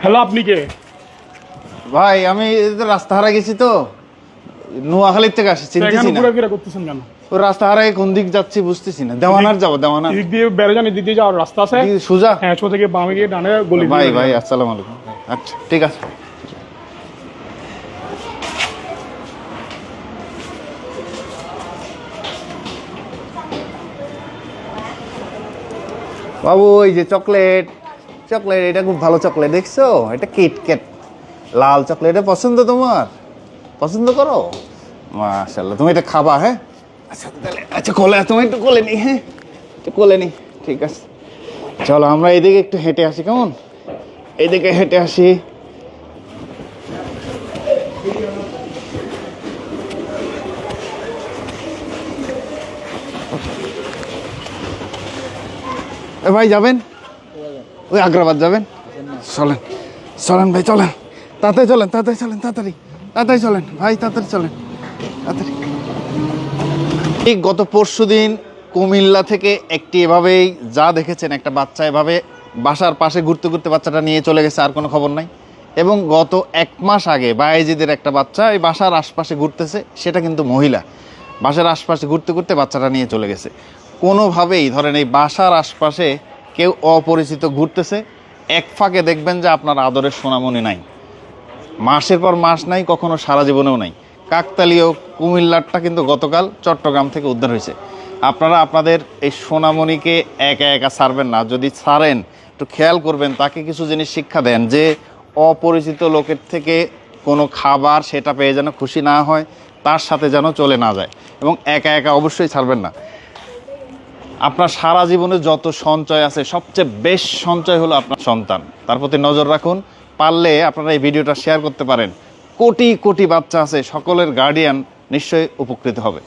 Hello, আপনি কে? ভাই আমি রাস্তা হারা গেছি তো, নোয়াখালীর থেকে আসছি, চিনতেছি না। ঘোরাফেরা করতেছেন কেন? ওই রাস্তা হারায় কোন দিক যাচ্ছি বুঝতেছি না। দেওয়ানার যাবো, দেওয়ানার এদিক দিয়ে বেড়ে যান, এদিক দিয়ে যাওয়ার রাস্তা আছে। সোজা? হ্যাঁ, সোজা থেকে বামে গিয়ে ডানে গলি। ভাই ভাই আসসালামু আলাইকুম। আচ্ছা ঠিক আছে। বাবু ওই যে চকলেট, চকলেট এটা খুব ভালো চকলেট, দেখছো? এটা কিটক্যাট লাল চকলেট, এটা পছন্দ তোমার? পছন্দ করো? মাশাআল্লাহ, তুমি এটা খাবা? হ্যাঁ আচ্ছা তাহলে, আচ্ছা কোলে, তুমি একটু কোলে নি। হ্যাঁ একটু কোলে নি, ঠিক আছে। চলো আমরা এদিকে একটু হেঁটে আসি, কেমন? এদিকে হেঁটে আসি। ভাই যাবেন? ওই আগ্রাবাদ যাবেন? চলেন চলেন ভাই, চলেন তাড়াতাড়ি, চলেন তাড়াতাড়ি, চলেন তাড়াতাড়ি, তাড়াতাড়ি চলেন ভাই, তাড়াতাড়ি চলেন, তাড়াতাড়ি। ঠিক গত পরশুদিন কুমিল্লা থেকে একটি এভাবেই যা দেখেছেন, একটা বাচ্চা এভাবে বাসার পাশে ঘুরতে ঘুরতে বাচ্চাটা নিয়ে চলে গেছে, আর কোনো খবর নাই। এবং গত 1 মাস আগে বায়েজিদের একটা বাচ্চা এই বাসার আশপাশে ঘুরতেছে, সেটা কিন্তু মহিলা, বাসার আশপাশে ঘুরতে ঘুরতে বাচ্চাটা নিয়ে চলে গেছে। কোনোভাবেই ধরেন এই বাসার আশপাশে কেউ অপরিচিত ঘুরতেছে, এক ফাঁকে দেখবেন যে আপনার আদরের সোনামণি নাই, মাসের পর মাস নাই, কখনো সারা জীবনেও নাই। কাকতালীয় কুমিল্লারটা কিন্তু গতকাল চট্টগ্রাম থেকে উদ্ধার হয়েছে। আপনারা আপনাদের এই সোনামণিকে একা একা ছাড়বেন না, যদি ছাড়েন একটু খেয়াল করবেন, তাকে কিছু জিনিস শিক্ষা দেন যে অপরিচিত লোকের থেকে কোনো খাবার সেটা পেয়ে যেন খুশি না হয়, তার সাথে যেন চলে না যায়, এবং একা একা অবশ্যই ছাড়বেন না। আপনার সারা জীবনে যত সঞ্চয় আছে, সবচেয়ে বেস্ট সঞ্চয় হলো আপনার সন্তান, তার প্রতি নজর রাখুন। পারলে আপনারা এই ভিডিওটা শেয়ার করতে পারেন। কোটি কোটি বাচ্চা আছে, সকলের গার্ডিয়ান নিশ্চয়ই উপকৃত হবে।